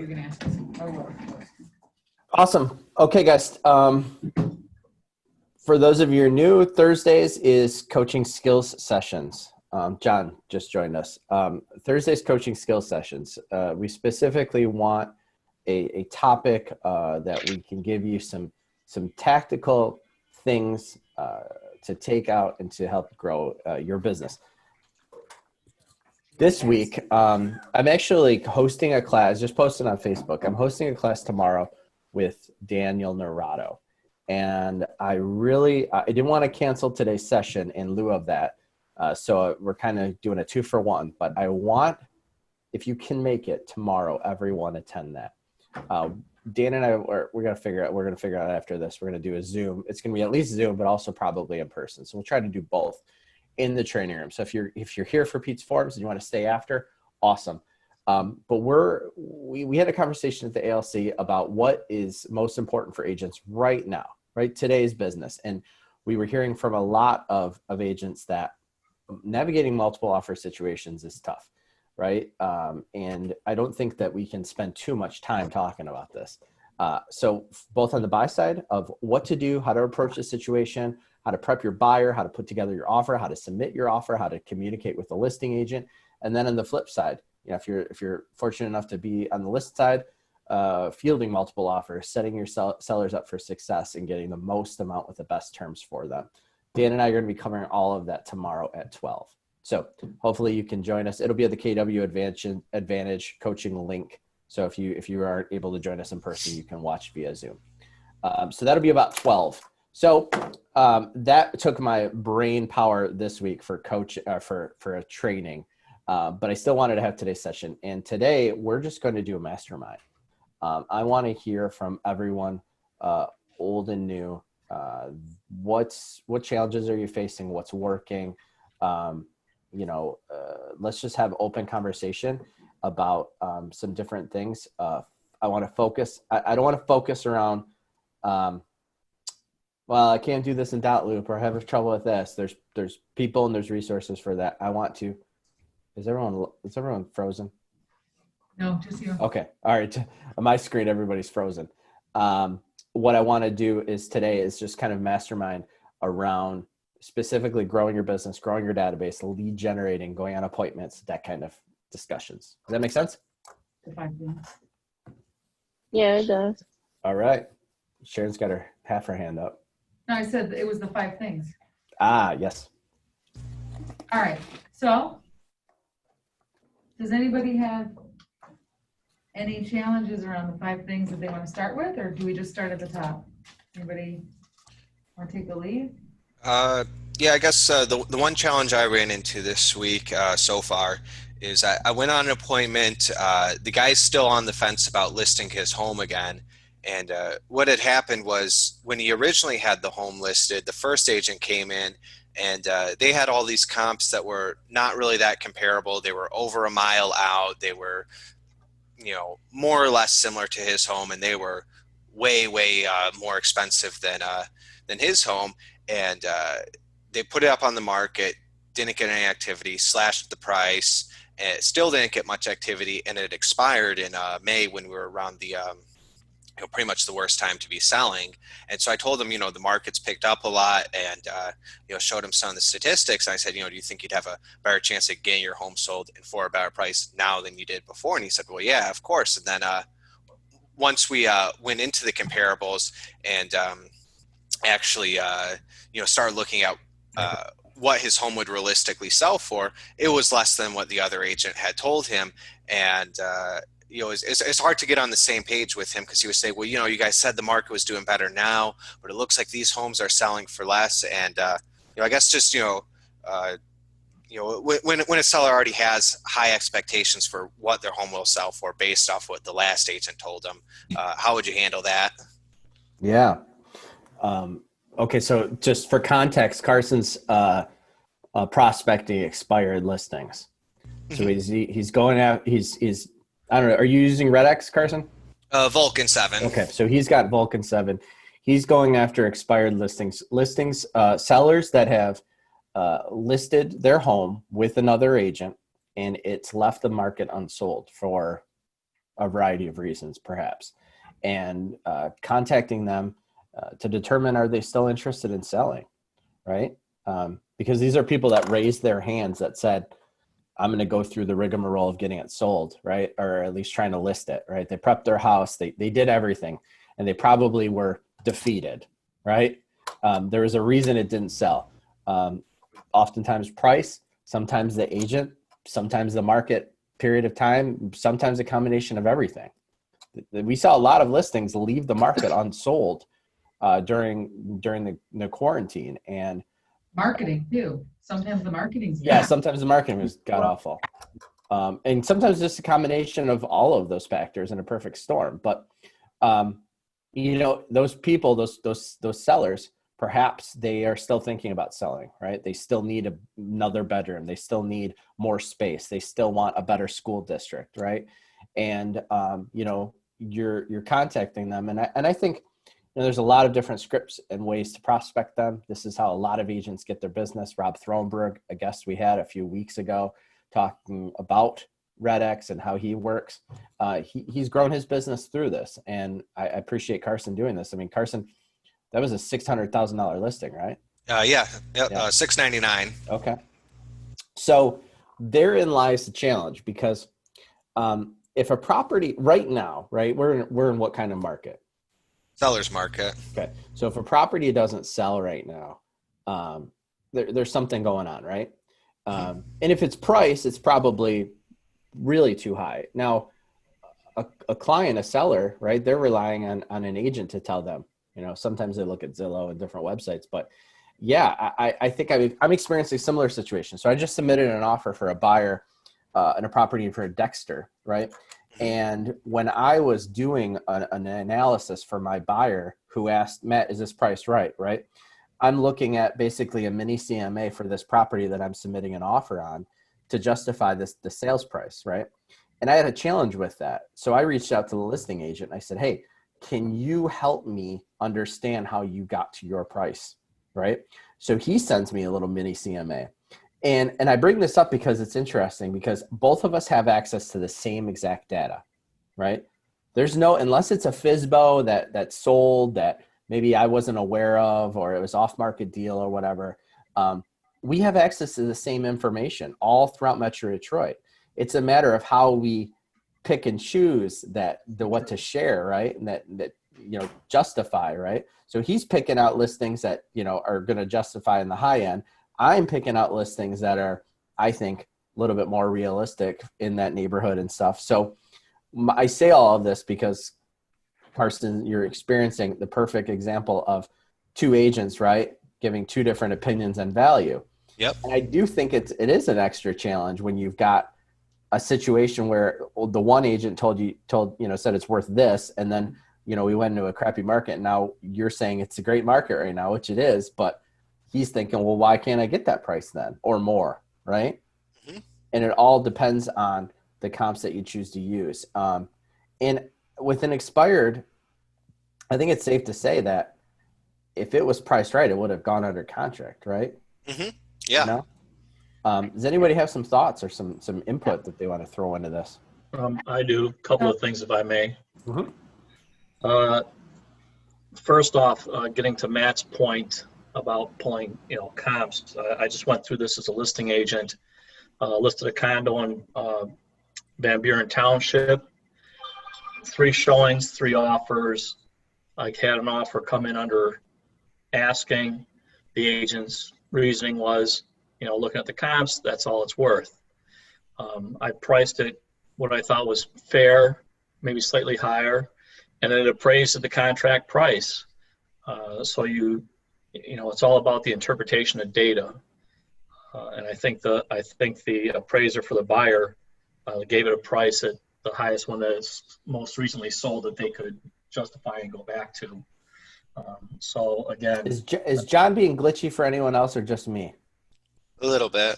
you can ask us. I will. Awesome. Okay, guys. For those of you who are new, Thursdays is coaching skills sessions. John just joined us. Thursdays coaching skills sessions. We specifically want a topic that we can give you some tactical things to take out and to help grow your business. This week, I'm actually hosting a class, just posted on Facebook. I'm hosting a class tomorrow with Daniel Norato. And I didn't want to cancel today's session in lieu of that. So we're kind of doing a 2-for-1, but I want, if you can make it tomorrow, everyone attend that. Dan and I, we're going to figure out after this, we're going to do a Zoom. It's going to be at least Zoom, but also probably in person. So we'll try to do both in the training room. So if you're here for Pete's Forums and you want to stay after, awesome. But we had a conversation at the ALC about what is most important for agents right now, right? Today's business. And we were hearing from a lot of agents that navigating multiple offer situations is tough, right? And I don't think that we can spend too much time talking about this. So both on the buy side of what to do, how to approach the situation, how to prep your buyer, how to put together your offer, how to submit your offer, how to communicate with the listing agent. And then on the flip side, you know, if you're fortunate enough to be on the list side, fielding multiple offers, setting your sellers up for success and getting the most amount with the best terms for them. Dan and I are going to be covering all of that tomorrow at 12. So hopefully you can join us. It'll be at the KW Advantage coaching link. So if you aren't able to join us in person, you can watch via Zoom. So that'll be about 12. So that took my brain power this week for a training. But I still wanted to have today's session. And today we're just going to do a mastermind. I want to hear from everyone, old and new. What challenges are you facing? What's working? Let's just have open conversation about some different things. I want to focus. I don't want to focus around, well, I can't do this in dot loop or have trouble with this. There's people and there's resources for that. I want to. Is everyone frozen? No, just you. Okay. All right. On my screen, everybody's frozen. What I want to do today is just kind of mastermind around specifically growing your business, growing your database, lead generating, going on appointments, that kind of discussions. Does that make sense? Yeah, it does. All right. Sharon's got half her hand up. No, I said it was the 5 things. Ah, yes. All right. So does anybody have any challenges around the 5 things that they want to start with, or do we just start at the top? Anybody want to take the lead? Yeah, I guess the one challenge I ran into this week so far is I went on an appointment. The guy's still on the fence about listing his home again. And what had happened was when he originally had the home listed, the first agent came in and they had all these comps that were not really that comparable. They were over a mile out. They were, more or less similar to his home, and they were way more expensive than his home. And they put it up on the market, didn't get any activity, slashed the price, and it still didn't get much activity. And it expired in May when we were around the pretty much the worst time to be selling. And so I told him, the market's picked up a lot, and, showed him some of the statistics. And I said, do you think you'd have a better chance of getting your home sold and for a better price now than you did before? And he said, well, yeah, of course. And then once we went into the comparables and actually, started looking at what his home would realistically sell for, it was less than what the other agent had told him. And, it's hard to get on the same page with him because he would say, well, you guys said the market was doing better now, but it looks like these homes are selling for less. And, I guess just, when a seller already has high expectations for what their home will sell for based off what the last agent told them, how would you handle that? Yeah. Okay. So just for context, Carson's prospecting expired listings. So he's going out, he's I don't know. Are you using RedX, Carson? Vulcan 7. Okay, so he's got Vulcan 7. He's going after expired listings, sellers that have listed their home with another agent, and it's left the market unsold for a variety of reasons, perhaps, and contacting them to determine, are they still interested in selling, right? Because these are people that raised their hands that said, I'm going to go through the rigmarole of getting it sold, right? Or at least trying to list it, right? They prepped their house, they did everything, and they probably were defeated, right? There was a reason it didn't sell. Oftentimes price, sometimes the agent, sometimes the market period of time, sometimes a combination of everything. We saw a lot of listings leave the market unsold during the quarantine, and Marketing too. Sometimes the marketing's yeah, bad. sometimes the marketing was god awful. And sometimes just a combination of all of those factors in a perfect storm. But those people, those sellers, perhaps they are still thinking about selling, right? They still need another bedroom. They still need more space. They still want a better school district, right? And you're contacting them, and I think there's a lot of different scripts and ways to prospect them. This is how a lot of agents get their business. Rob Thronberg, a guest we had a few weeks ago, talking about Red X and how he works. He's grown his business through this, and I appreciate Carson doing this. I mean, Carson, that was a $600,000 listing, right? Yeah. Yeah. $699. Okay. So therein lies the challenge, because if a property right now, right, we're in what kind of market? Seller's market. Okay. So if a property doesn't sell right now, there's something going on, right? And if it's price, it's probably really too high. Now, a client, a seller, right, they're relying on an agent to tell them. Sometimes they look at Zillow and different websites, but yeah, I think I'm experiencing a similar situation. So I just submitted an offer for a buyer in a property for Dexter, right? And when I was doing an analysis for my buyer who asked, Matt, is this price right? Right. I'm looking at basically a mini CMA for this property that I'm submitting an offer on to justify the sales price. Right. And I had a challenge with that. So I reached out to the listing agent. I said, hey, can you help me understand how you got to your price? Right. So he sends me a little mini CMA. And I bring this up because it's interesting, because both of us have access to the same exact data, right? There's no, unless it's a FSBO that sold that maybe I wasn't aware of, or it was off-market deal or whatever. We have access to the same information all throughout Metro Detroit. It's a matter of how we pick and choose what to share, right? And that justify, right? So he's picking out listings that, are going to justify in the high end. I'm picking out listings that are, I think, a little bit more realistic in that neighborhood and stuff. So I say all of this because, Carson, you're experiencing the perfect example of two agents, right, giving two different opinions and value. Yep. And I do think it is an extra challenge when you've got a situation where the one agent said it's worth this, and then we went into a crappy market, and now you're saying it's a great market right now, which it is, but he's thinking, well, why can't I get that price then or more, right? Mm-hmm. And it all depends on the comps that you choose to use. And with an expired, I think it's safe to say that if it was priced right, it would have gone under contract, right? Mm-hmm. Yeah. Does anybody have some thoughts or some input that they want to throw into this? I do. A couple of things, if I may. Mm-hmm. First off, getting to Matt's point about pulling, comps. I just went through this as a listing agent, listed a condo in Van Buren Township, 3 showings, 3 offers. I had an offer come in under asking. The agent's reasoning was, looking at the comps, that's all it's worth. I priced it what I thought was fair, maybe slightly higher, and it appraised at the contract price. So it's all about the interpretation of data, and I think the appraiser for the buyer gave it a price at the highest one that's most recently sold that they could justify and go back to. So again, is John being glitchy for anyone else or just me? A little bit.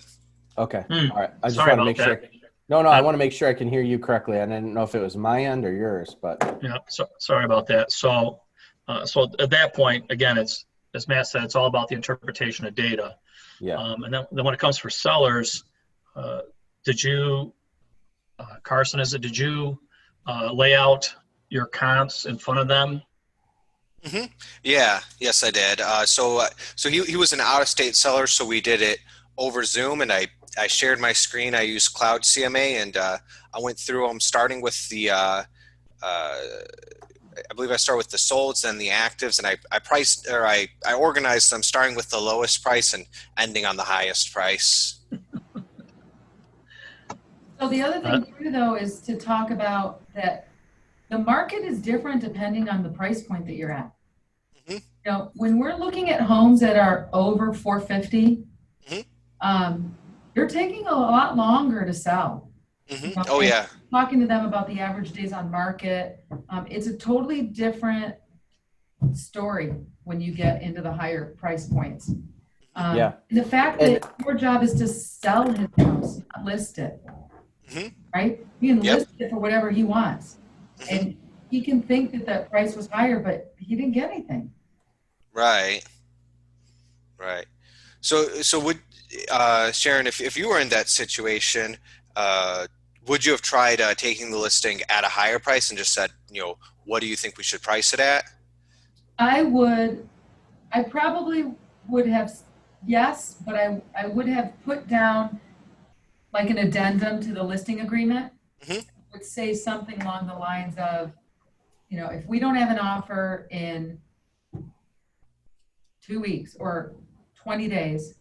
Okay. All right. I just sorry want to make about sure. No, I want to make sure I can hear you correctly. I didn't know if it was my end or yours, but yeah. So sorry about that. So at that point, again, it's, as Matt said, it's all about the interpretation of data. yeah. And then when it comes for sellers, did you, Carson, did you lay out your comps in front of them? Yeah, yes, I did. So he was an out-of-state seller, so we did it over Zoom, and I shared my screen. I used Cloud CMA, and I went through them, starting with the I believe I start with the solds, then the actives, and I priced, or I organized them starting with the lowest price and ending on the highest price. So the other thing too, though, is to talk about that the market is different depending on the price point that you're at. Mhm. You know, when we're looking at homes that are over 450, they're taking a lot longer to sell. You know, Oh and yeah. talking to them about the average days on market, it's a totally different story when you get into the higher price points. Yeah. And the fact that your job is to sell his house, not list it, right? He can list it for whatever he wants. And he can think that that price was higher, but he didn't get anything. Right. Right. So would Sharon, if you were in that situation, would you have tried taking the listing at a higher price and just said, what do you think we should price it at? I probably would have, yes, but I would have put down like an addendum to the listing agreement. Would say something along the lines of, if we don't have an offer in 2 weeks or 20 days,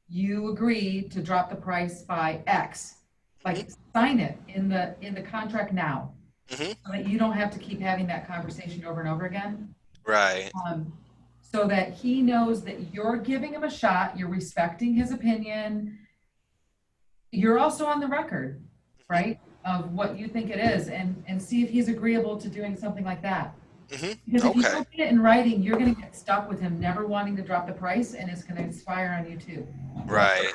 you agree to drop the price by X. Like sign it in the contract now, so that you don't have to keep having that conversation over and over again. Right. So that he knows that you're giving him a shot, you're respecting his opinion. You're also on the record, right, of what you think it is, and see if he's agreeable to doing something like that. Because if you don't get it in writing, you're going to get stuck with him never wanting to drop the price, and it's going to expire on you too. Right.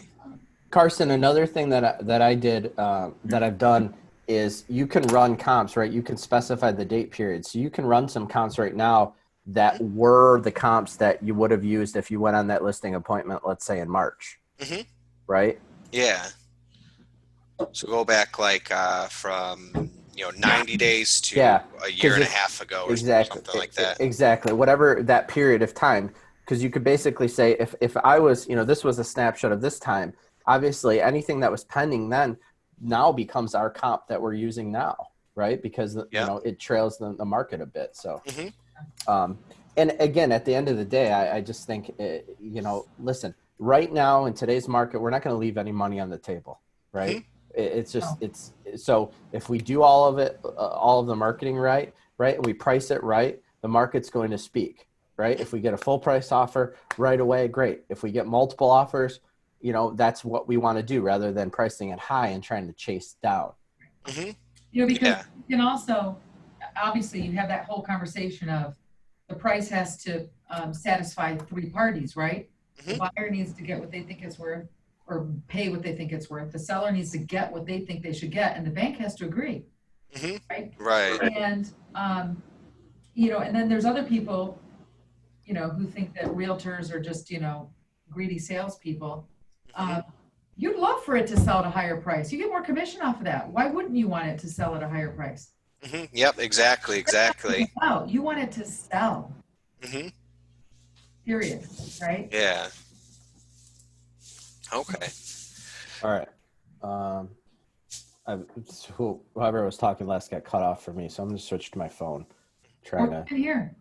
Carson, another thing that I did, that I've done is you can run comps, right? You can specify the date period. So you can run some comps right now that were the comps that you would have used if you went on that listing appointment, let's say in March, right? Yeah. So go back like from 90 days to a year and a half ago or something like that. Exactly. Whatever that period of time, because you could basically say if I was, this was a snapshot of this time, obviously anything that was pending then now becomes our comp that we're using now, right? Because it trails the market a bit. So and again, at the end of the day, I just think, listen, right now in today's market, we're not going to leave any money on the table, right? It's just, so if we do all of it, all of the marketing right, and we price it right, the market's going to speak, right? If we get a full price offer right away, great. If we get multiple offers, that's what we want to do rather than pricing it high and trying to chase down. Because you can also, obviously you have that whole conversation of the price has to satisfy 3 parties, right? The buyer needs to get what they think it's worth, or pay what they think it's worth. The seller needs to get what they think they should get, and the bank has to agree. Right? Right. And, and then there's other people, who think that realtors are just, greedy salespeople. You'd love for it to sell at a higher price. You get more commission off of that. Why wouldn't you want it to sell at a higher price? Yep, exactly. Wow, you want it to sell. Period, right? Yeah. Okay. All right. Whoever was talking last got cut off for me, so I'm going to switch to my phone. We're here.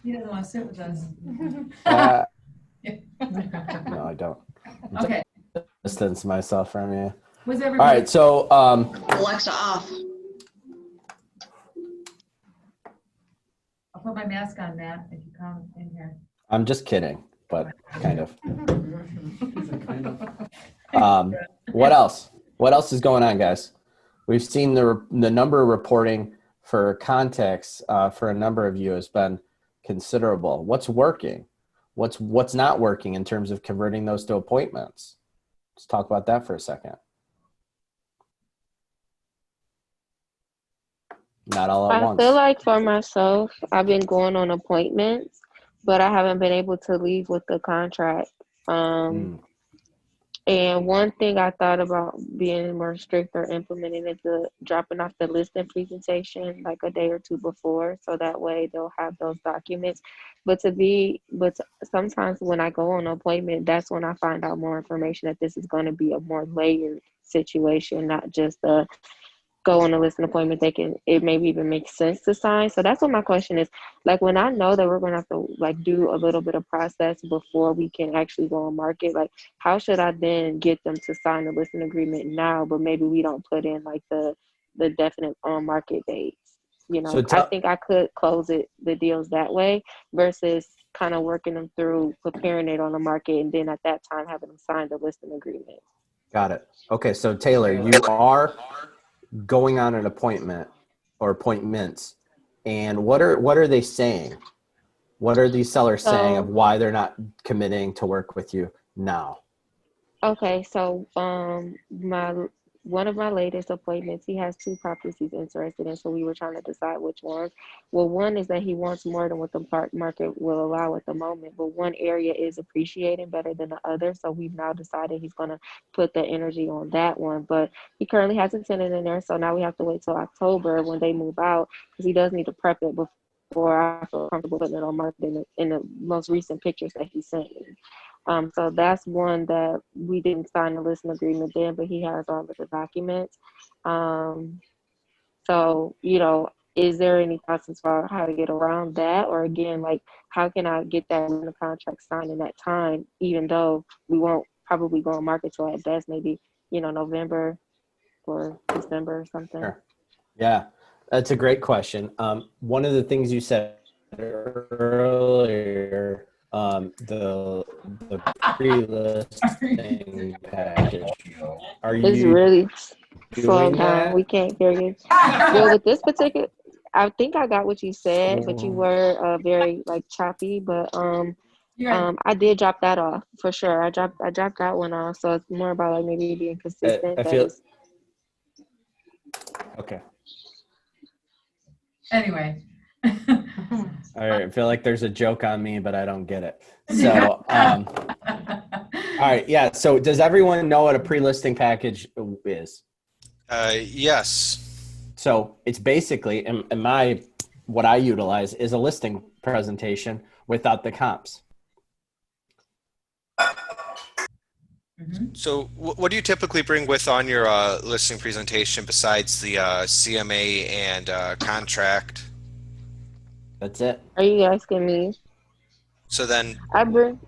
He doesn't want to sit with us. No, I don't. Okay. Distance myself from you. Was All everybody? right, so Alexa off. I'll put my mask on, Matt, if you come in here. I'm just kidding, but kind of. What else? What else is going on, guys? We've seen the number of reporting for contacts for a number of you has been considerable. What's working? What's not working in terms of converting those to appointments? Let's talk about that for a second. Not all at once. I feel like for myself, I've been going on appointments, but I haven't been able to leave with the contract. And one thing I thought about being more strict or implementing is the dropping off the listing presentation like a day or two before, so that way they'll have those documents. But sometimes when I go on an appointment, that's when I find out more information that this is going to be a more layered situation, not just a go on a listing appointment. It maybe even makes sense to sign. So that's what my question is. Like when I know that we're gonna have to like do a little bit of process before we can actually go on market, like how should I then get them to sign the listing agreement now, but maybe we don't put in like the definite on market dates. So I tell, think I could close the deals that way versus kind of working them through preparing it on the market and then at that time having them sign the listing agreement. got it. Okay, so Taylor, you are going on an appointment or appointments, and what are they saying? What are these sellers saying of So why they're not committing to work with you now? okay, so my one of my latest appointments, he has two properties he's interested in, so we were trying to decide which ones. Well, one is that he wants more than what the market will allow at the moment, but one area is appreciating better than the other, so we've now decided he's gonna put the energy on that one. But he currently has a tenant in there, so now we have to wait till October when they move out because he does need to prep it before I feel comfortable putting it on market in the most recent pictures that he sent me. So that's one that we didn't sign the listing agreement then, but he has all of the documents. Um, so, is there any thoughts as far as how to get around that? Or again, like, how can I get that in the contract signed in that time, even though we won't probably go on market till at best maybe, November or December or something? Sure. Yeah, that's a great question. One of the things you said earlier, the pre-listing package. Are It's you really slowed doing down. We that? can't hear you. Well, with this particular, I think I got what you said, but you were very like choppy. But You guys, I did drop that off for sure. I dropped that one off. So it's more about like maybe being consistent. I That feel is, okay. anyway. I feel like there's a joke on me, but I don't get it. So, all right, yeah. So, does everyone know what a pre-listing package is? Yes. So, it's basically, what I utilize is a listing presentation without the comps. Mhm. So what do you typically bring with on your listing presentation besides the CMA and contract? That's it. are you asking me? So then, I bring.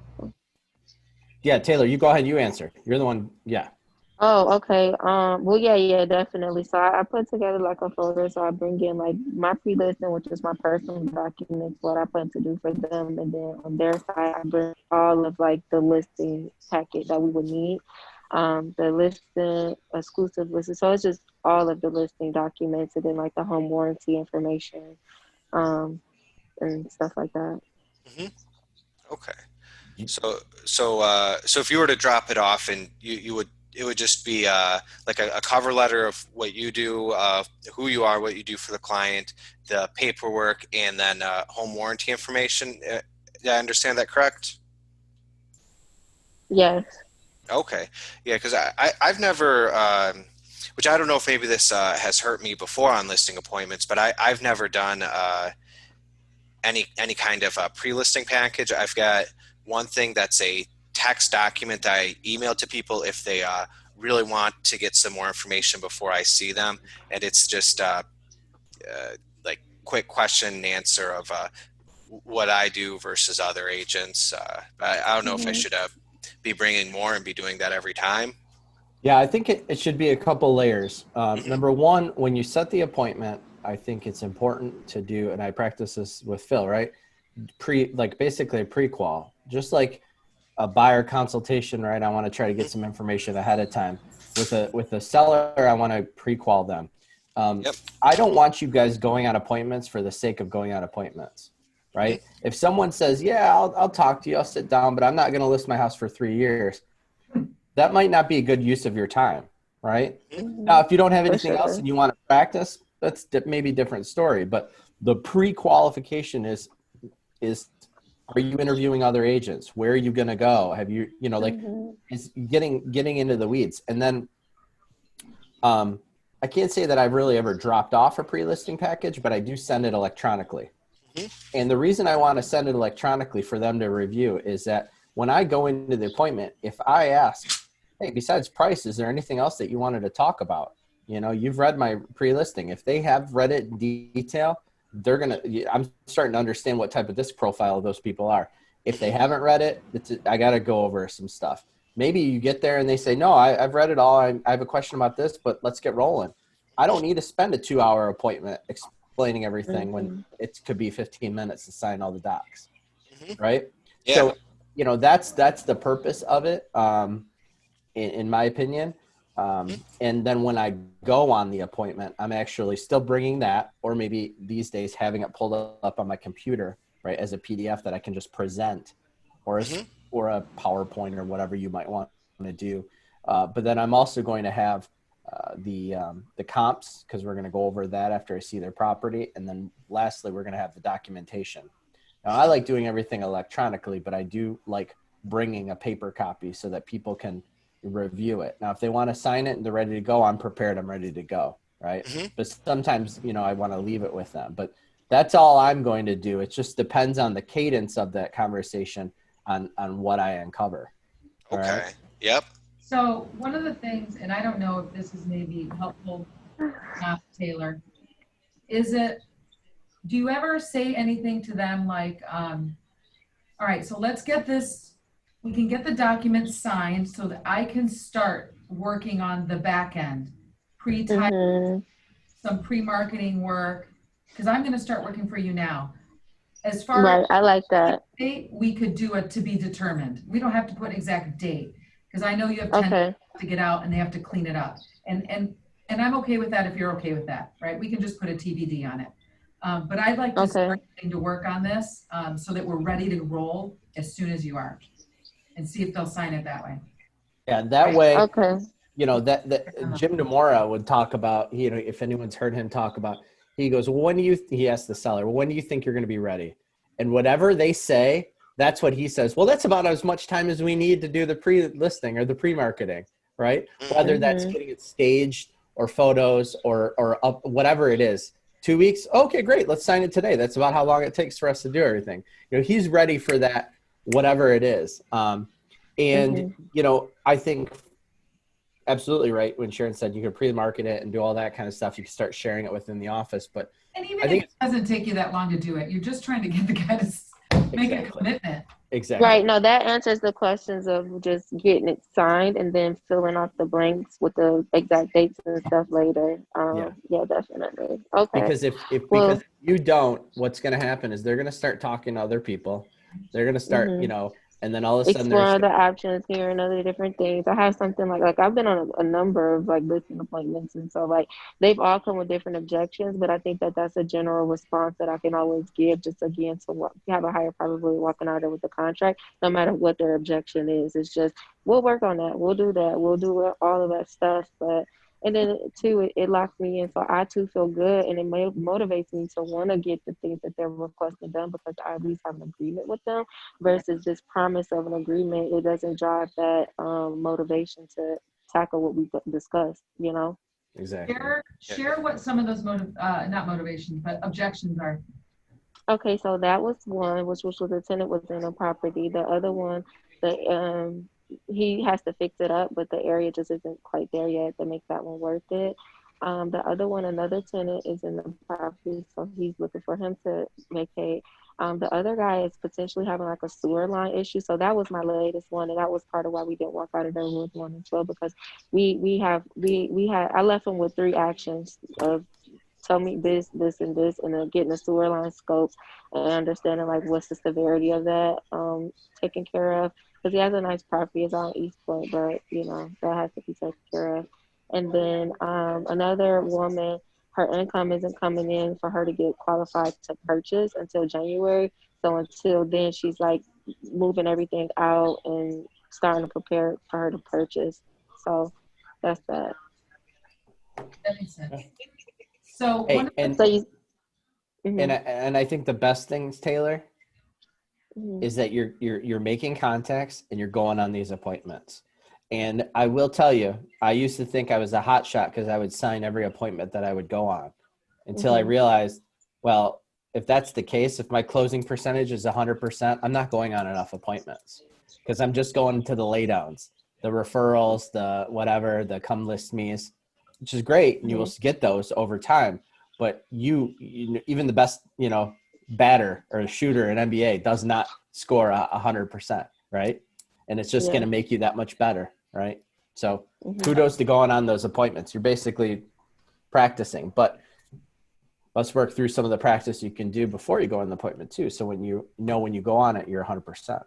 Yeah, Taylor, you go ahead. You answer. You're the one. Yeah. Oh, okay. Well, yeah, definitely. So I put together like a folder. So I bring in like my pre-listing, which is my personal documents, what I plan to do for them, and then on their side, I bring all of like the listing packet that we would need, the listing, exclusive listing. So it's just all of the listing documents, and then like the home warranty information, um, and stuff like that. mhm, okay. So if you were to drop it off, and you would, it would just be like a cover letter of what you do, who you are, what you do for the client, the paperwork, and then home warranty information. Did I understand that correct? Yes. Okay. Yeah, because I've never, which I don't know if maybe this has hurt me before on listing appointments, but I've never done any kind of pre-listing package. I've got one thing that's a text document that I email to people if they really want to get some more information before I see them, and it's just like quick question and answer of what I do versus other agents. I don't know if I Mhm. should be bringing more and be doing that every time. Yeah, I think it should be a couple layers. Hmm. Number one, when you set the appointment, I think it's important to do, and I practice this with Phil, right? Basically a pre-qual, just like a buyer consultation, right? I want to try to get some information ahead of time. With a seller, I want to pre-qual them. Yep. I don't want you guys going on appointments for the sake of going on appointments, Hmm. right? If someone says, "Yeah, I'll talk to you, I'll sit down, but I'm not going to list my house for 3 years," that might not be a good use of your time, right? Now, Mhm. if you don't have For anything else sure. and you want to practice, that's maybe a different story. But the pre-qualification is Are you interviewing other agents? Where are you going to go? Have you, you know, like it's getting into the weeds. And then I can't say that I've really ever dropped off a pre-listing package, but I do send it electronically. And the reason I want to send it electronically for them to review is that when I go into the appointment, if I ask, hey, besides price, is there anything else that you wanted to talk about? You know, you've read my pre-listing. If they have read it in detail, I'm starting to understand what type of disc profile those people are. If they haven't read it, I got to go over some stuff. Maybe you get there and they say, no, I've read it all. I have a question about this, but let's get rolling. I don't need to spend a 2-hour appointment explaining everything when it could be 15 minutes to sign all the docs. Right. Yeah. So, you know, that's the purpose of it. In my opinion. And then when I go on the appointment, I'm actually still bringing that, or maybe these days having it pulled up on my computer, right, as a PDF that I can just present, or a PowerPoint or whatever you might want to do. But then I'm also going to have the comps, because we're going to go over that after I see their property. And then lastly, we're going to have the documentation. Now, I like doing everything electronically, but I do like bringing a paper copy so that people can review it. Now, if they want to sign it and they're ready to go, I'm prepared. I'm ready to go. Right. But sometimes, you know, I want to leave it with them, but that's all I'm going to do. It just depends on the cadence of that conversation on what I uncover. All Okay. right? Yep. So one of the things, and I don't know if this is maybe helpful, not Taylor, do you ever say anything to them like, all right, so let's get this, we can get the documents signed so that I can start working on the back end, some pre-marketing work, because I'm going to start working for you now. As far Right, as I like that. date, we could do it to be determined. We don't have to put an exact date, because I know you have 10 Okay. to get out and they have to clean it up. And I'm okay with that if you're okay with that, right? We can just put a TBD on it. But I'd like to start to work on this so that we're ready to roll as soon as you are, and see if they'll sign it that way. Yeah, that way, Okay. you know, that Jim Demora would talk about, you know, if anyone's heard him talk about, he goes, well, he asked the seller, well, when do you think you're going to be ready? And whatever they say, that's what he says. Well, that's about as much time as we need to do the pre-listing or the pre-marketing, right? Whether that's getting it staged or photos or up, whatever it is. 2 weeks. Okay, great. Let's sign it today. That's about how long it takes for us to do everything. You know, he's ready for that, whatever it is. And, you know, I think absolutely right when Sharon said you could pre-market it and do all that kind of stuff. You can start sharing it within the office. But And even if it doesn't take you that long to do it, you're just trying to get the guy to make a commitment. Exactly. Right. No, that answers the questions of just getting it signed and then filling out the blanks with the exact dates and stuff later. Yeah, definitely. Okay. Because if you don't, what's going to happen is they're going to start talking to other people. They're going to start, you know, and then all of a sudden explore other options here and other different things. I have something like I've been on a number of like listing appointments, and so like they've all come with different objections, but I think that that's a general response that I can always give, just again to have a higher probability of walking out there with the contract, no matter what their objection is. It's just we'll work on that, we'll do that, we'll do all of that stuff, but. And then too, it locks me in, so I too feel good, and it motivates me to want to get the things that they're requesting done because I at least have an agreement with them. Versus this promise of an agreement, it doesn't drive that motivation to tackle what we discussed. You know. Exactly. Share what some of those not motivations, but objections are. Okay, so that was one, which was the tenant within a property. The other one, he has to fix it up, but the area just isn't quite there yet to make that one worth it. The other one, another tenant is in the property, so he's looking for him to vacate. The other guy is potentially having like a sewer line issue, so that was my latest one, and that was part of why we didn't walk out of there with 1 and 12 because we had I left him with 3 actions of tell me this, this, and this, and then getting the sewer line scopes and understanding like what's the severity of that taken care of. Because he has a nice property, it's on East Point, but you know that has to be taken care of. And then another woman, her income isn't coming in for her to get qualified to purchase until January. So until then, she's like moving everything out and starting to prepare for her to purchase. So that's that. That makes sense. So Hey, and so you, and I think the best things, Taylor, is that you're making contacts and you're going on these appointments. And I will tell you, I used to think I was a hot shot because I would sign every appointment that I would go on until I realized, well, if that's the case, if my closing percentage is 100%, I'm not going on enough appointments because I'm just going to the laydowns, the referrals, the whatever, the come list me's, which is great. And you will get those over time. But you even the best, batter or shooter in NBA does not score 100%, right? And it's just going to make you that much better, right? So kudos to going on those appointments. You're basically practicing, but let's work through some of the practice you can do before you go on the appointment too. So when you go on it, you're 100%.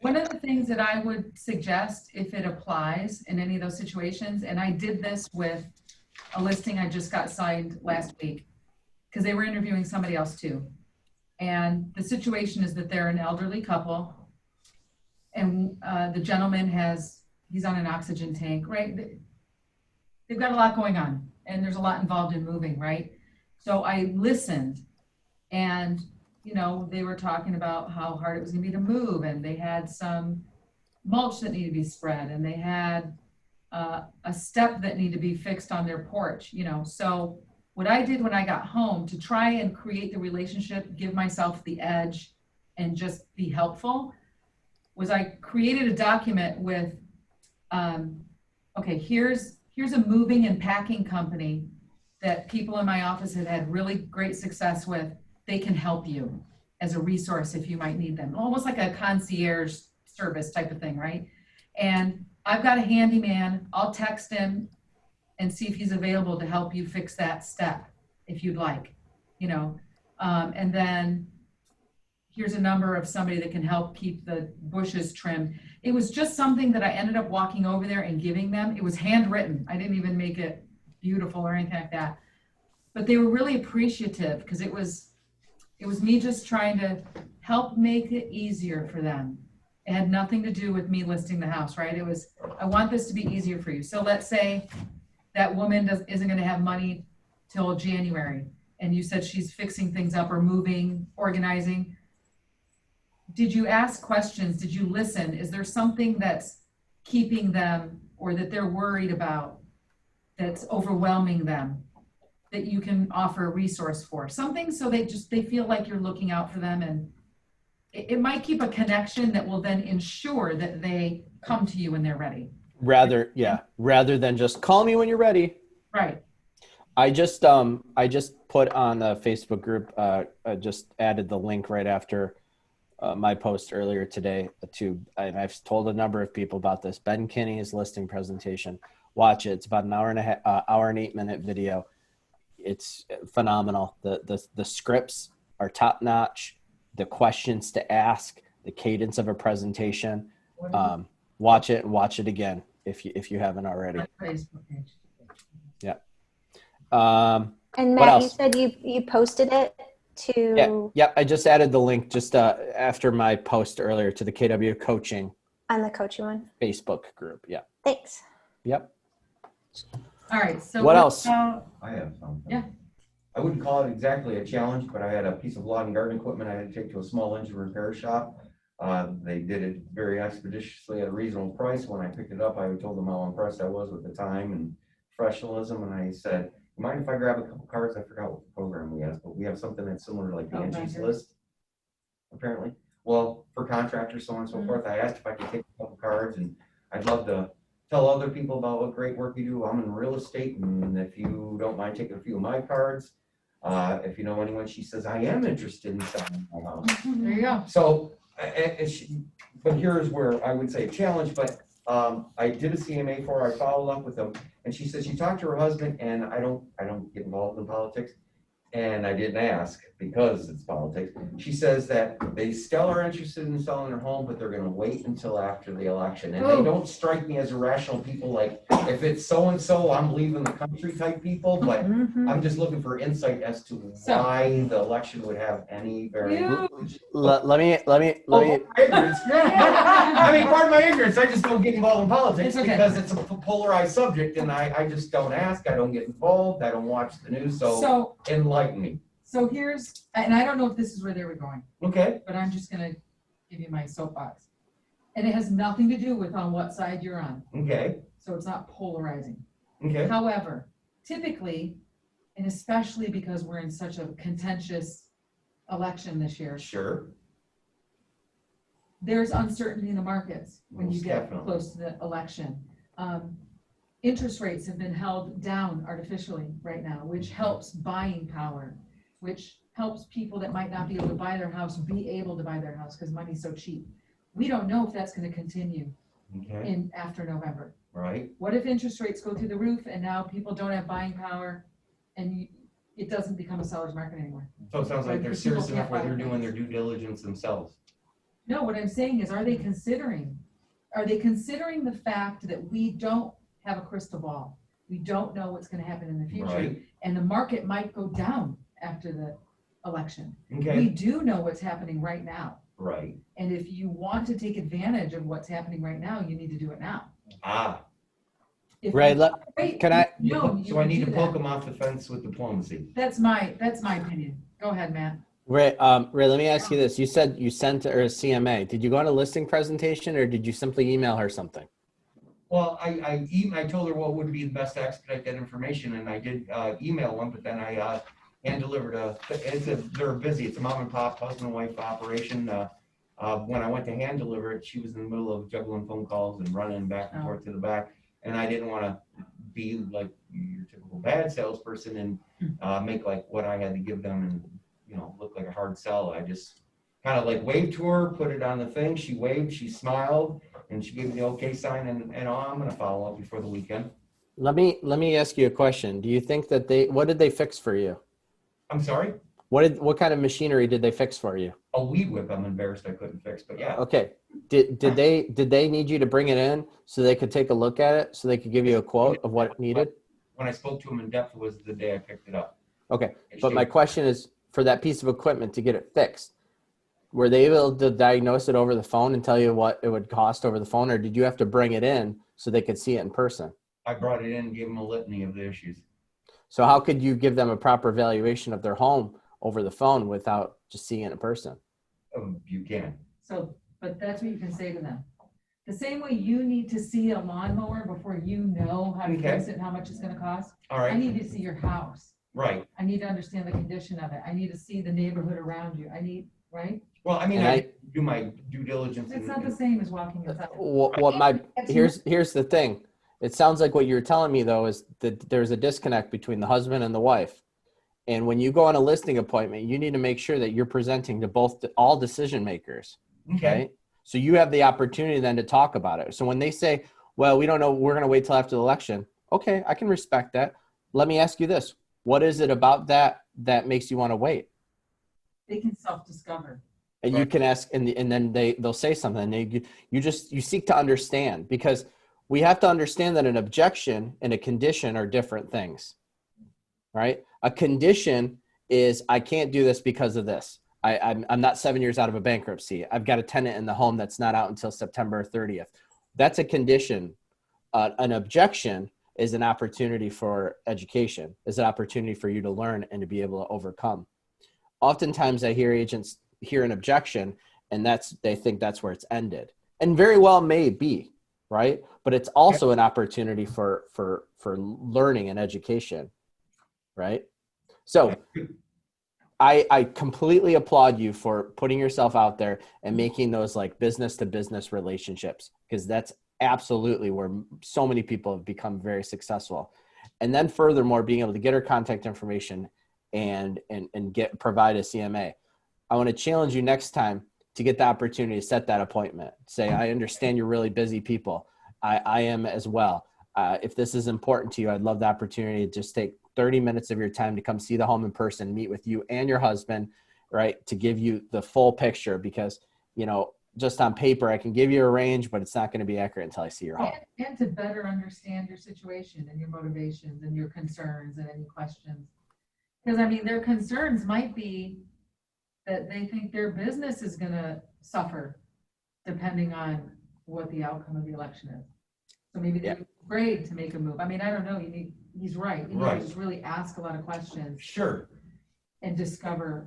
One of the things that I would suggest, if it applies in any of those situations, and I did this with a listing I just got signed last week, because they were interviewing somebody else too. And the situation is that they're an elderly couple, and the gentleman he's on an oxygen tank, right? They've got a lot going on, and there's a lot involved in moving, right? So I listened, and they were talking about how hard it was gonna be to move, and they had some mulch that needed to be spread, and they had a step that needed to be fixed on their porch, So what I did when I got home to try and create the relationship, give myself the edge, and just be helpful, was I created a document with, okay, here's a moving and packing company that people in my office have had really great success with. They can help you as a resource if you might need them. Almost like a concierge service type of thing, right? And I've got a handyman. I'll text him and see if he's available to help you fix that step if you'd like, and then here's a number of somebody that can help keep the bushes trimmed. It was just something that I ended up walking over there and giving them. It was handwritten. I didn't even make it beautiful or anything like that, but they were really appreciative because it was me just trying to help make it easier for them. It had nothing to do with me listing the house, right? It was, I want this to be easier for you. So let's say that woman isn't going to have money till January, and you said she's fixing things up or moving, organizing. Did you ask questions? Did you listen? Is there something that's keeping them or that they're worried about that's overwhelming them that you can offer a resource for? Something so they feel like you're looking out for them, and it might keep a connection that will then ensure that they come to you when they're ready. Rather than just call me when you're ready. Right. I just put on a Facebook group, I just added the link right after my post earlier today and I've told a number of people about this. Ben Kinney's listing presentation. Watch it. It's about an hour and 8-minute video. It's phenomenal. The scripts are top notch. The questions to ask, the cadence of a presentation. Watch it and watch it again if you haven't already. Facebook page. Yeah. And Matt, you said you posted it to. Yeah. I just added the link just after my post earlier to the KW coaching On the coaching one. Facebook group. Yeah. Thanks. Yep. All right. So what else? I have something. Yeah. I wouldn't call it exactly a challenge, but I had a piece of lawn and garden equipment I had to take to a small engine repair shop. They did it very expeditiously at a reasonable price. When I picked it up, I told them how impressed I was with the time and professionalism. And I said, you mind if I grab a couple cards? I forgot what program we have, but we have something that's similar to like the Angie's List, apparently. Well, for contractors, so on and so forth, I asked if I could take a couple cards, and I'd love to tell other people about what great work you do. I'm in real estate, and if you don't mind taking a few of my cards, if you know anyone, she says, I am interested in selling my house. There you go. So, but here's where I would say a challenge, but I did a CMA for her. I followed up with them, and she said she talked to her husband, and I don't get involved in politics, and I didn't ask because it's politics. She says that they still are interested in selling their home, but they're going to wait until after the election, and they don't strike me as irrational people. Like, if it's so and so, I'm leaving the country type people, but I'm just looking for insight as to why the election would have any bearing. Let me. Ignorance. I mean, pardon my ignorance. I just don't get involved in politics because it's a polarized subject, and I just don't ask. I don't get involved. I don't watch the news. So enlighten me. So here's, and I don't know if this is where they were going. Okay. But I'm just gonna give you my soapbox. And it has nothing to do with on what side you're on. Okay, So it's not polarizing. okay, However, typically, and especially because we're in such a contentious election this year, sure. there's uncertainty in the markets when you Most get definitely. close to the election. Interest rates have been held down artificially right now, which helps buying power, which helps people that might not be able to buy their house be able to buy their house because money's so cheap. We don't know if that's going to continue Okay, in after November. right, What if interest rates go through the roof and now people don't have buying power and it doesn't become a seller's market anymore? so it sounds like they're People serious can't enough where buy they're doing things. their due diligence themselves. No, what I'm saying is, are they considering the fact that we don't have a crystal ball? We don't know what's gonna happen in the future, Right, and the market might go down after the election. We okay, do know what's happening right now, right, and if you want to take advantage of what's happening right now, you need to do it now. ah. If Ray, you wait, can I- no, you So I can need do to poke that. them off the fence with diplomacy. That's my opinion. Go ahead, Matt. Ray, let me ask you this. You said you sent her a CMA. Did you go on a listing presentation or did you simply email her something? Well, I told her what would be the best to expedite that information, and I did email one, but then I hand delivered they're busy. It's a mom and pop, husband and wife operation. When I went to hand deliver it, she was in the middle of juggling phone calls and running back and forth to the back, and I didn't want to be like your typical bad salesperson and make like what I had to give them and look like a hard sell. I just kind of like waved to her, put it on the thing. She waved, she smiled, and she gave me the okay sign. And I'm going to follow up before the weekend. Let me ask you a question. Do you think that what did they fix for you? I'm sorry? What kind of machinery did they fix for you? A weed whip. I'm embarrassed I couldn't fix, but yeah. Okay. Did they need you to bring it in so they could take a look at it so they could give you a quote of what it needed? When I spoke to him in depth was the day I picked it up. Okay. But my question is, for that piece of equipment to get it fixed, were they able to diagnose it over the phone and tell you what it would cost over the phone, or did you have to bring it in so they could see it in person? I brought it in and gave them a litany of the issues. So how could you give them a proper evaluation of their home over the phone without just seeing it in person? You can. So, but that's what you can say to them. The same way you need to see a lawnmower before you know how to Okay. fix it and how much it's gonna cost. All I right. need to see your house. Right. I need to understand the condition of it. I need to see the neighborhood around you. Right? Well, I mean, And I do my due diligence. It's not the same as walking inside. Here's the thing. It sounds like what you're telling me though is that there's a disconnect between the husband and the wife. And when you go on a listing appointment, you need to make sure that you're presenting to all decision makers. Okay. Right? So you have the opportunity then to talk about it. So when they say, well, we don't know, we're going to wait till after the election. Okay, I can respect that. Let me ask you this. What is it about that makes you want to wait? They can self-discover. And you can ask, and then they'll say something. You seek to understand, because we have to understand that an objection and a condition are different things, right? A condition is, I can't do this because of this. I'm not 7 years out of a bankruptcy. I've got a tenant in the home that's not out until September 30th. That's a condition. An objection is an opportunity for education, is an opportunity for you to learn and to be able to overcome. Oftentimes I hear agents hear an objection and they think that's where it's ended, and very well may be, right? But it's also an opportunity for learning and education, right? So I completely applaud you for putting yourself out there and making those like business to business relationships, because that's absolutely where so many people have become very successful. And then furthermore, being able to get her contact information and provide a CMA. I want to challenge you next time to get the opportunity to set that appointment. Say, I understand you're really busy people. I am as well. If this is important to you, I'd love the opportunity to just take 30 minutes of your time to come see the home in person, meet with you and your husband, right? To give you the full picture, because, just on paper, I can give you a range, but it's not going to be accurate until I see your home. And to better understand your situation and your motivations and your concerns and any questions. Because their concerns might be that they think their business is going to suffer depending on what the outcome of the election is. So maybe they're afraid to make a move. I don't know. He's right. You need to just really ask a lot of questions. Sure. And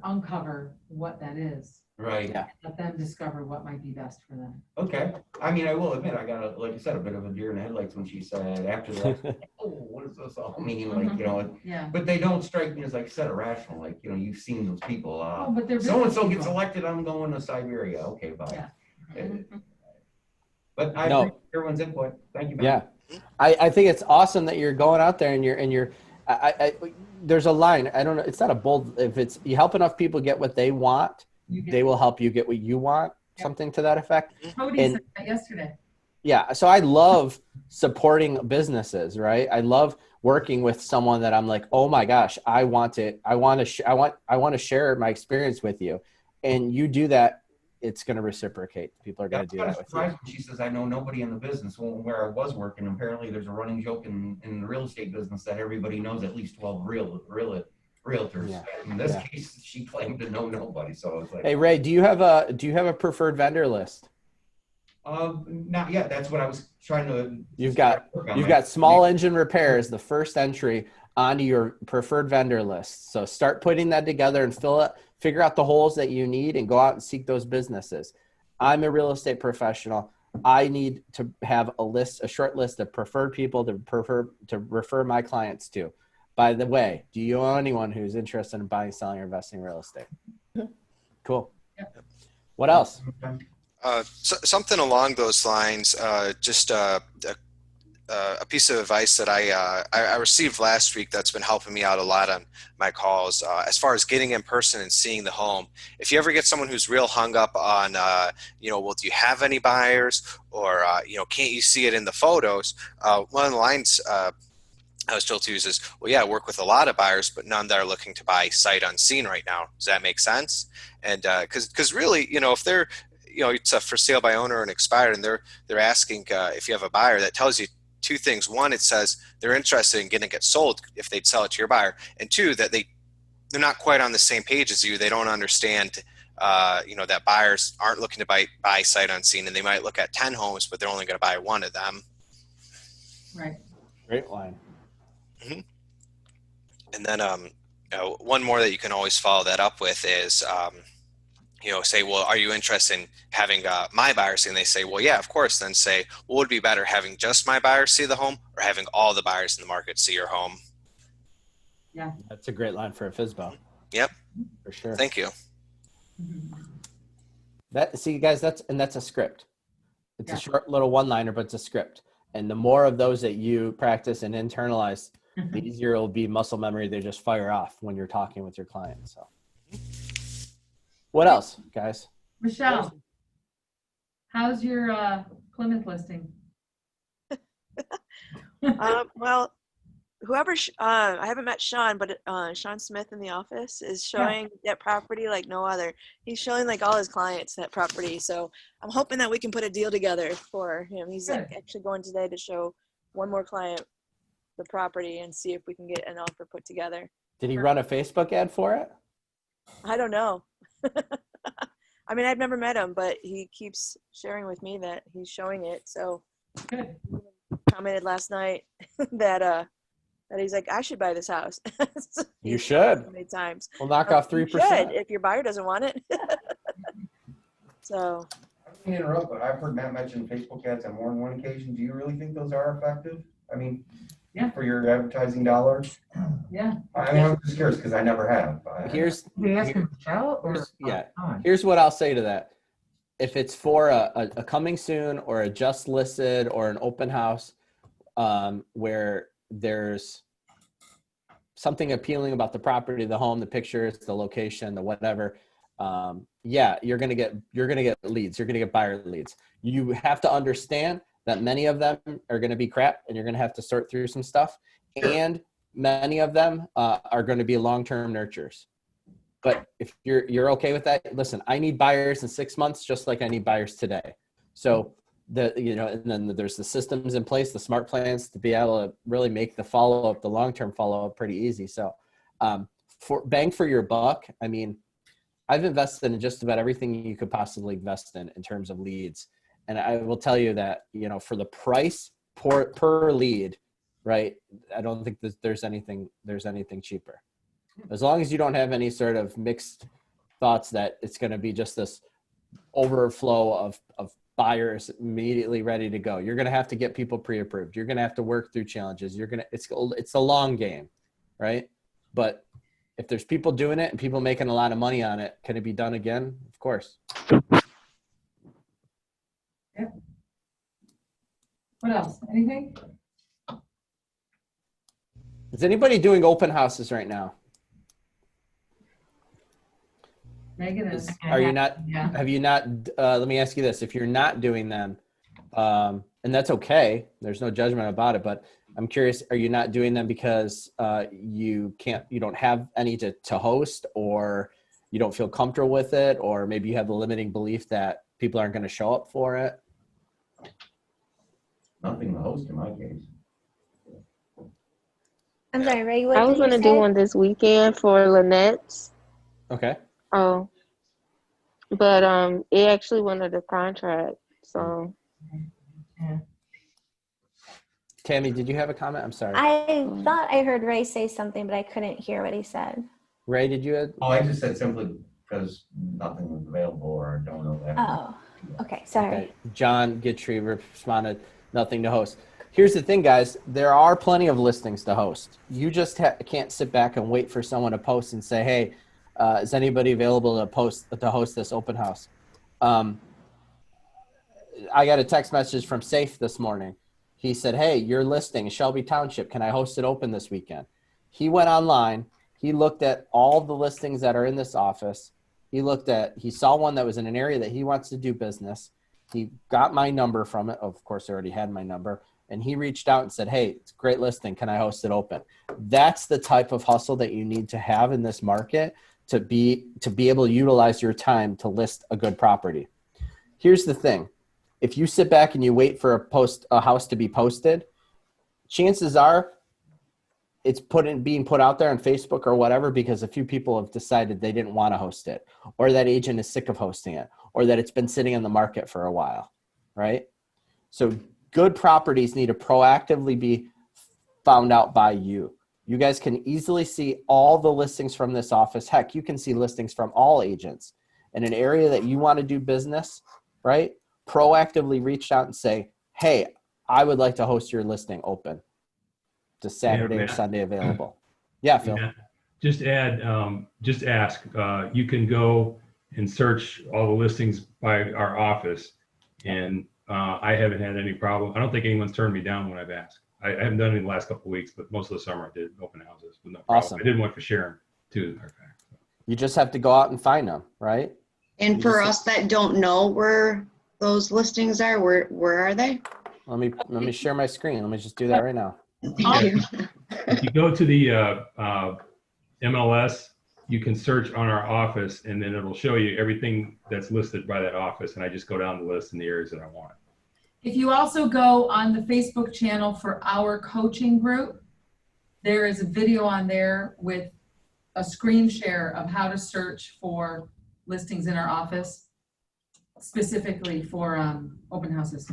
uncover what that is. Right. Yeah. Let them discover what might be best for them. Okay. I mean, I will admit, I got, like I said, a bit of a deer in the headlights when she said after that, oh, what does this all mean? Like, you know, Yeah. but they don't strike me as, like I said, irrational. Like, you know, you've seen those people. Oh, but they're So-and-so business gets people. elected, I'm going to Siberia. Okay, bye. Yeah. But I No. appreciate everyone's input. Thank you, man. Yeah. I think it's awesome that you're going out there and you're there's a line. I don't know. It's not a bold, if it's, you help enough people get what they want, they will help you get what you want. Yep. Something to that effect. Cody And- said that yesterday. Yeah. So I love supporting businesses, right? I love working with someone that I'm like, oh my gosh, I want to share my experience with you. And you do that, it's going to reciprocate. People are going to do that with you. When she says, I know nobody in the business. Well, where I was working, apparently there's a running joke in the real estate business that everybody knows at least 12 realtors. Yeah. In this case, she claimed to know nobody. So I was like, Hey Ray, do you have a preferred vendor list? not yet. That's what I was trying to. You've got small engine repairs, the first entry onto your preferred vendor list. So start putting that together and figure out the holes that you need and go out and seek those businesses. I'm a real estate professional. I need to have a short list of preferred people to refer my clients to. By the way, do you know anyone who's interested in buying, selling, or investing in real estate? Cool. Yep. What else? Something along those lines, just a piece of advice that I received last week that's been helping me out a lot on my calls, as far as getting in person and seeing the home. If you ever get someone who's real hung up on, well, do you have any buyers, or, can't you see it in the photos? One of the lines I was told to use is, well, yeah, I work with a lot of buyers, but none that are looking to buy sight unseen right now. Does that make sense? And because really, if they're, it's a for sale by owner and expired, and they're asking if you have a buyer, that tells you two things. One, it says they're interested in getting it sold if they'd sell it to your buyer, and two, that they're not quite on the same page as you. They don't understand, that buyers aren't looking to buy sight unseen, and they might look at 10 homes, but they're only going to buy one of them. Right. Great line. Mm-hmm. And then one more that you can always follow that up with is, say, well, are you interested in having my buyers see? And they say, well, yeah, of course. Then say, well, would it be better having just my buyers see the home, or having all the buyers in the market see your home? Yeah. That's a great line for a FSBO. Yep. For sure. Thank you. See, guys, that's a script. It's a short little one-liner, but it's a script. And the more of those that you practice and internalize, the easier it'll be muscle memory. They just fire off when you're talking with your client. So what else, guys? Michelle, how's your Plymouth listing? Well, whoever, I haven't met Sean, but Sean Smith in the office is showing that property like no other. He's showing like all his clients that property. So I'm hoping that we can put a deal together for him. He's like actually going today to show one more client the property and see if we can get an offer put together. Did he run a Facebook ad for it? I don't know. I mean, I've never met him, but he keeps sharing with me that he's showing it. So Good. commented last night that he's like, I should buy this house. So You should. so many times. We'll knock off 3%. You should, if your buyer doesn't want it. So. I can interrupt, but I've heard Matt mention Facebook ads on more than one occasion. Do you really think those are effective? I mean, for your advertising dollars? Yeah. I mean, I'm just curious because I never have. Here's Michelle or here's what I'll say to that. If it's for a coming soon or a just listed or an open house, where there's something appealing about the property, the home, the pictures, the location, the whatever, you're gonna get leads. You're gonna get buyer leads. You have to understand that many of them are gonna be crap, and you're gonna have to sort through some stuff. Sure. And many of them are going to be long-term nurtures. But if you're okay with that, listen, I need buyers in 6 months, just like I need buyers today. So and then there's the systems in place, the smart plans to be able to really make the follow-up, the long-term follow-up pretty easy. So for bang for your buck, I mean, I've invested in just about everything you could possibly invest in terms of leads. And I will tell you that, for the price per lead, right, I don't think that there's anything cheaper. As long as you don't have any sort of mixed thoughts that it's going to be just this overflow of buyers immediately ready to go. You're going to have to get people pre-approved. You're going to have to work through challenges. It's a long game, right? But if there's people doing it and people making a lot of money on it, can it be done again? Of course. Yeah. What else? Anything? Is anybody doing open houses right now? Megan is. Are you not, Yeah. have you not, let me ask you this, if you're not doing them, and that's okay, there's no judgment about it, but I'm curious, are you not doing them because you don't have any to host, or you don't feel comfortable with it, or maybe you have the limiting belief that people aren't going to show up for it? Nothing to host in my case. I'm sorry, Ray, what I was did you gonna do say? one this weekend for Lynette's. Okay. Oh, but it actually went under contract. So Tammy, did you have a comment? I'm sorry. I thought I heard Ray say something, but I couldn't hear what he said. Ray, did you have? Oh, I just said simply because nothing was available or I don't know that. Oh, okay, sorry. Okay. John Gittrey responded, nothing to host. Here's the thing, guys. There are plenty of listings to host. You just can't sit back and wait for someone to post and say, hey, is anybody available to host this open house? I got a text message from Safe this morning. He said, hey, your listing, Shelby Township, can I host it open this weekend? He went online. He looked at all the listings that are in this office. He saw one that was in an area that he wants to do business. He got my number from it. Of course, I already had my number. And he reached out and said, hey, it's a great listing. Can I host it open? That's the type of hustle that you need to have in this market to be able to utilize your time to list a good property. Here's the thing. If you sit back and you wait for a house to be posted, chances are it's being put out there on Facebook or whatever because a few people have decided they didn't want to host it, or that agent is sick of hosting it, or that it's been sitting in the market for a while, right? So good properties need to proactively be found out by you. You guys can easily see all the listings from this office. Heck, you can see listings from all agents in an area that you want to do business, right? Proactively reach out and say, hey, I would like to host your listing open. Just Saturday or Sunday available. Yeah, Phil. Yeah. Just ask. You can go and search all the listings by our office, and I haven't had any problem. I don't think anyone's turned me down when I've asked. I haven't done it in the last couple of weeks, but most of the summer I did open houses with no problem. Awesome. I did one for Sharon too, as a matter of fact. You just have to go out and find them, right? And for us that don't know where those listings are, where are they? Let me share my screen. Let me just do that right now. Thank you. If you go to the MLS, you can search on our office, and then it'll show you everything that's listed by that office. And I just go down the list in the areas that I want. If you also go on the Facebook channel for our coaching group, there is a video on there with a screen share of how to search for listings in our office, specifically for open houses.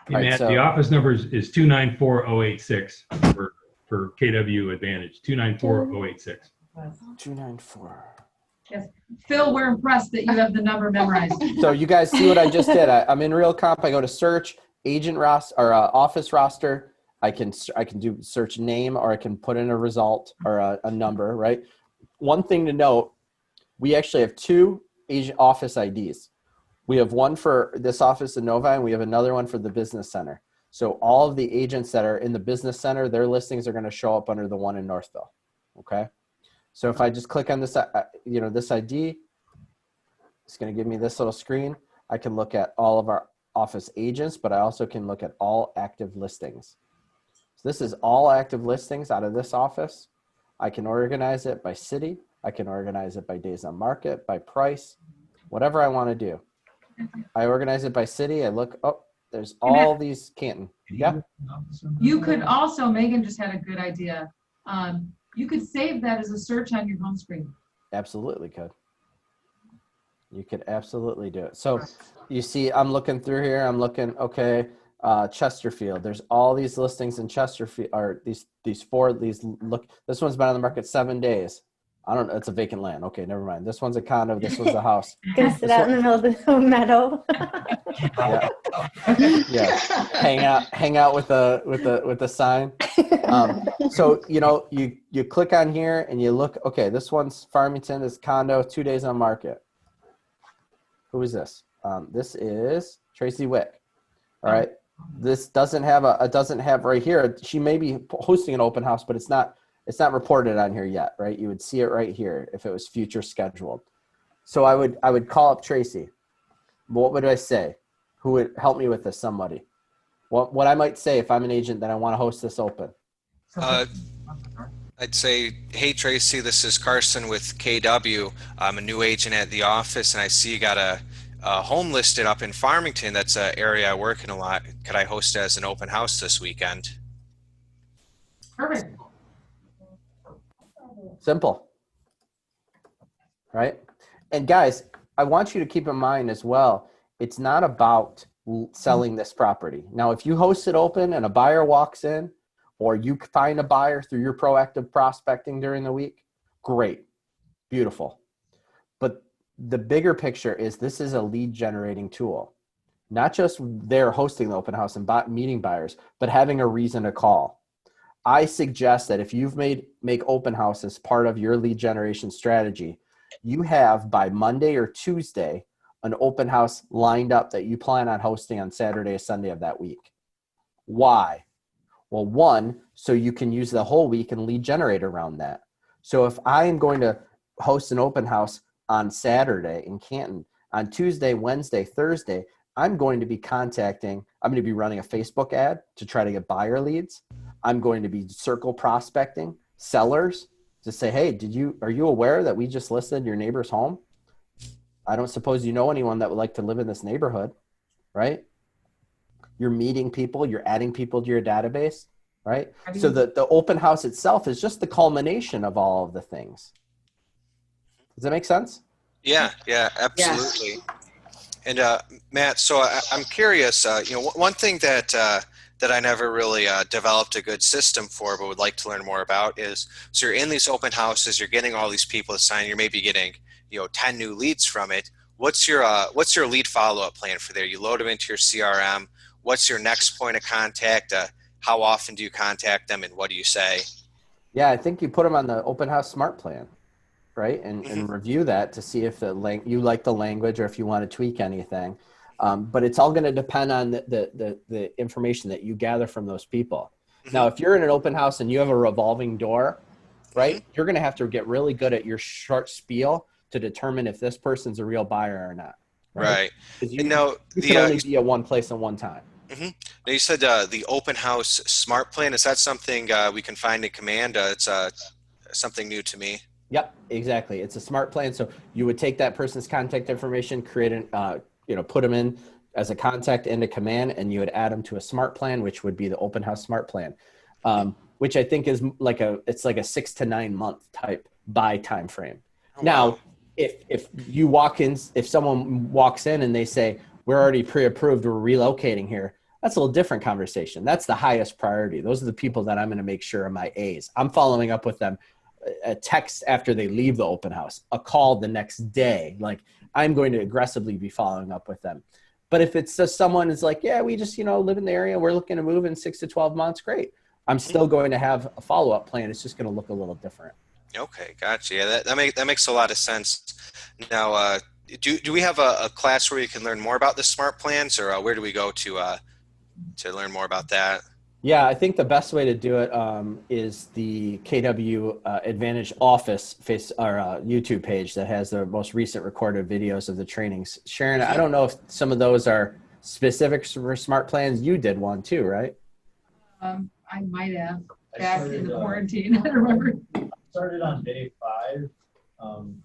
Hey, Right, Matt, so- the office number is 294086 for KW Advantage, 294086. 294. Yes. Phil, we're impressed that you have the number memorized. So you guys see what I just did? I'm in Real Comp. I go to search agent roster or office roster. I can do search name, or I can put in a result or a number, right? One thing to note, we actually have two agent office IDs. We have one for this office in Novi, and we have another one for the business center. So all of the agents that are in the business center, their listings are going to show up under the one in Northville. Okay. So if I just click on this, this ID, it's going to give me this little screen. I can look at all of our office agents, but I also can look at all active listings. So this is all active listings out of this office. I can organize it by city. I can organize it by days on market, by price, whatever I want to do. I organize it by city. I look, there's all these Canton. Yeah. You could also, Megan just had a good idea. You could save that as a search on your home screen. Absolutely could. You could absolutely do it. So you see, I'm looking through here. I'm looking, okay, Chesterfield. There's all these listings in Chesterfield, or these four, this one's been on the market 7 days. I don't know. It's a vacant land. Okay, never mind. This one's a condo. This one's a house. Gonna sit out in the middle of the meadow. Yeah. Yeah. Hang out with the sign. So, you click on here and you look, okay, this one's Farmington, this condo, 2 days on market. Who is this? This is Tracy Wick. All right. This doesn't have right here. She may be hosting an open house, but it's not reported on here yet, right? You would see it right here if it was future scheduled. So I would call up Tracy. What would I say? Who would help me with this? Somebody. What I might say if I'm an agent that I want to host this open. I'd say, hey, Tracy, this is Carson with KW. I'm a new agent at the office, and I see you got a home listed up in Farmington. That's an area I work in a lot. Could I host it as an open house this weekend? Perfect. Simple. Right? And guys, I want you to keep in mind as well, it's not about selling this property. Now, if you host it open and a buyer walks in, or you find a buyer through your proactive prospecting during the week, great, beautiful. But the bigger picture is this is a lead generating tool. Not just they're hosting the open house and meeting buyers, but having a reason to call. I suggest that if you've make open house as part of your lead generation strategy, you have by Monday or Tuesday an open house lined up that you plan on hosting on Saturday or Sunday of that week. Why? Well, one, so you can use the whole week and lead generate around that. So if I am going to host an open house on Saturday in Canton, on Tuesday, Wednesday, Thursday, I'm going to be running a Facebook ad to try to get buyer leads. I'm going to be circle prospecting sellers to say, hey, are you aware that we just listed your neighbor's home? I don't suppose you know anyone that would like to live in this neighborhood, right? You're meeting people, you're adding people to your database, right? So the open house itself is just the culmination of all of the things. Does that make sense? Yeah, absolutely. And Matt, so I'm curious, one thing that I never really developed a good system for, but would like to learn more about is, so you're in these open houses, you're getting all these people to sign, you're maybe getting, 10 new leads from it. What's your lead follow-up plan for there? You load them into your CRM. What's your next point of contact? How often do you contact them, and what do you say? Yeah, I think you put them on the open house smart plan, right? And review that to see if you like the language or if you want to tweak anything. But it's all going to depend on the information that you gather from those people. Now, if you're in an open house and you have a revolving door, right, you're going to have to get really good at your short spiel to determine if this person's a real buyer or not. Right. Because you can only be at one place at one time. Now you said the open house smart plan. Is that something we can find in Command? It's something new to me. Yep, exactly. It's a smart plan. So you would take that person's contact information, create put them in as a contact into Command, and you would add them to a smart plan, which would be the open house smart plan, which I think is like a 6 to 9 month type buy time frame. Now, if you walk in, if someone walks in and they say, we're already pre-approved, we're relocating here, that's a little different conversation. That's the highest priority. Those are the people that I'm going to make sure are my A's. I'm following up with them, a text after they leave the open house, a call the next day. Like, I'm going to aggressively be following up with them. But if it's just someone is like, yeah, we just, live in the area, we're looking to move in 6 to 12 months, great. I'm still going to have a follow-up plan. It's just going to look a little different. Okay, gotcha. Yeah, that makes a lot of sense. Now, do we have a class where you can learn more about the smart plans, or where do we go to learn more about that? Yeah, I think the best way to do it is the KW Advantage Office YouTube page that has the most recent recorded videos of the trainings. Sharon, I don't know if some of those are specific for smart plans. You did one too, right? I might have back in quarantine. I don't remember. Started on day 5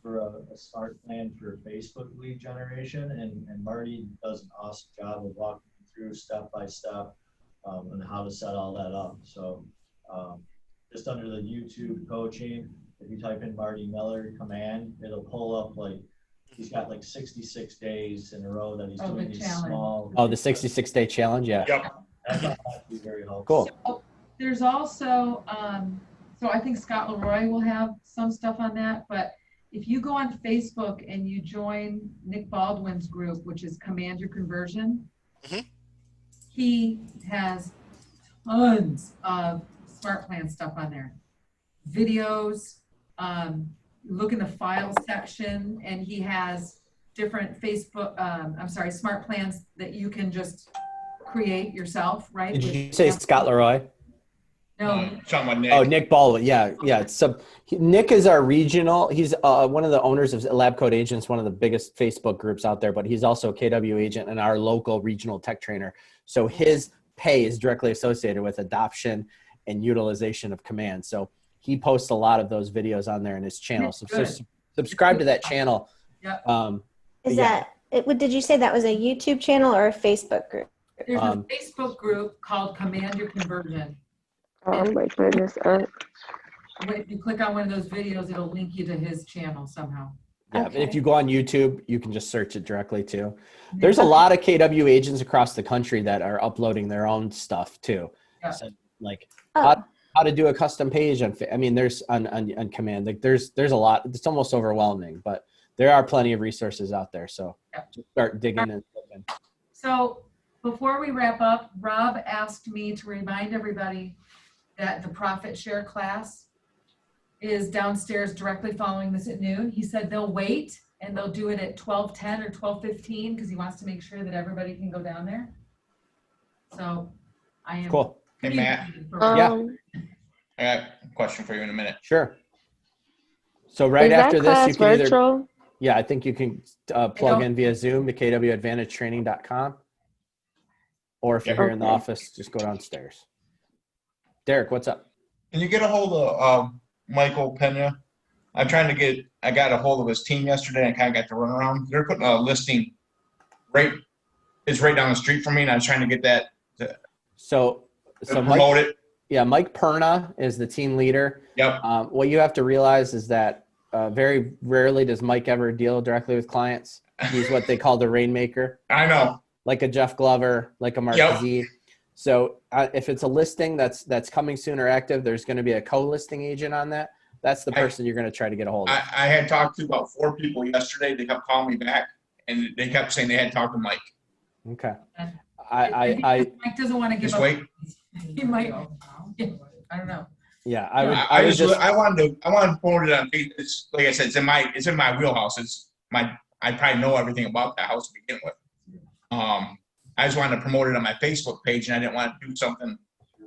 for a smart plan for Facebook lead generation, and Marty does an awesome job of walking through step by step on how to set all that up. So just under the YouTube coaching, if you type in Marty Miller Command, it'll pull up he's got 66 days in a row that he's doing these small. Oh, the 66-day challenge, yeah. Yep. That's be very helpful. Cool. So there's also So I think Scott Leroy will have some stuff on that, but if you go on Facebook and you join Nick Baldwin's group, which is Command Your Conversion, he has tons of smart plan stuff on there. Videos, look in the file section, and he has different Facebook, smart plans that you can just create yourself, right? Did you say Scott Leroy? No. Nick. Oh, Nick Baldwin. Yeah. Nick is our regional. He's one of the owners of Lab Code Agents, one of the biggest Facebook groups out there, but he's also a KW agent and our local regional tech trainer. So his pay is directly associated with adoption and utilization of Command. So he posts a lot of those videos on there in his channel. So subscribe to that channel. Yep. Did you say that was a YouTube channel or a Facebook group? There's a Facebook group called Command Your Conversion. Oh my goodness. If you click on one of those videos, it'll link you to his channel somehow. Yeah, okay. If you go on YouTube, you can just search it directly too. There's a lot of KW agents across the country that are uploading their own stuff too. Yeah. So, like how to do a custom page on. I mean, there's on Command. Like there's a lot. It's almost overwhelming, but there are plenty of resources out there. So just start digging and looking. So before we wrap up, Rob asked me to remind everybody that the profit share class is downstairs directly following this at noon. He said they'll wait and they'll do it at 12:10 or 12:15 because he wants to make sure that everybody can go down there. So I am cool. Hey, Matt. Yeah. I got a question for you in a minute. Sure. So right after this, you can virtual? I think you can plug in via Zoom to kwadvantagetraining.com. Or if you're here in the office, just go downstairs. Derek, what's up? Can you get a hold of Michael Pena? I got a hold of his team yesterday and kind of got to run around. They're putting a listing right down the street from me, and I was trying to get that to promote it. Yeah, Mike Perna is the team leader. Yep. What you have to realize is that very rarely does Mike ever deal directly with clients. He's what they call the rainmaker. I know. Like a Jeff Glover, like a Mark Z. So if it's a listing that's coming soon or active, there's going to be a co-listing agent on that. That's the person you're going to try to get a hold of. I had talked to about 4 people yesterday. They kept calling me back, and they kept saying they had talked to Mike. Okay. Mike doesn't want to give just up. Wait. He might. I don't know. Yeah, I wanted to promote it on Facebook. Like I said, it's in my wheelhouse. I probably know everything about that house to begin with. I just wanted to promote it on my Facebook page, and I didn't want to do something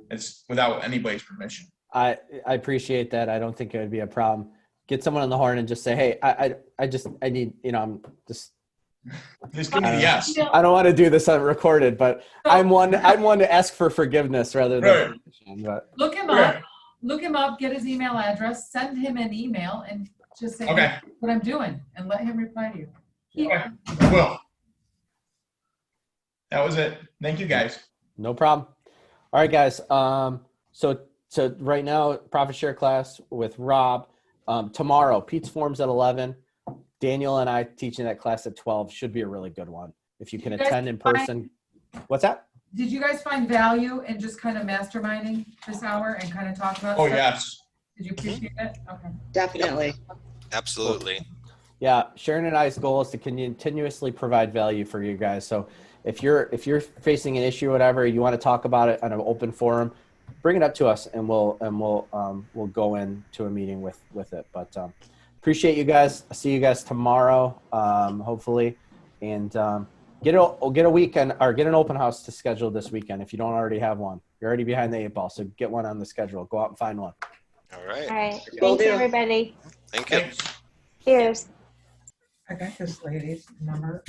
that's without anybody's permission. I appreciate that. I don't think it would be a problem. Get someone on the horn and just say, hey, I need, I'm just give me the yes. I don't want to do this unrecorded, but I'm one to ask for forgiveness rather than permission, but. Look him up, get his email address, send him an email and just say what I'm doing and let him reply to you. Well, that was it. Thank you guys. No problem. All right, guys. So right now, profit share class with Rob. Tomorrow, Pete's Forms at 11. Daniel and I teaching that class at 12 should be a really good one. If you can attend in person. What's that? Did you guys find value in just kind of masterminding this hour and kind of talk about stuff? Yes. Did you appreciate it? Okay. Definitely. Absolutely. Yeah, Sharon and I's goal is to continuously provide value for you guys. So if you're facing an issue or whatever, you want to talk about it on an open forum, bring it up to us and we'll go into a meeting with it. But appreciate you guys. I'll see you guys tomorrow, hopefully, and get a weekend or get an open house to schedule this weekend if you don't already have one. You're already behind the 8 ball, so get one on the schedule. Go out and find one. All right. All right. Thanks, everybody. Thank you. Cheers. I got this lady's number.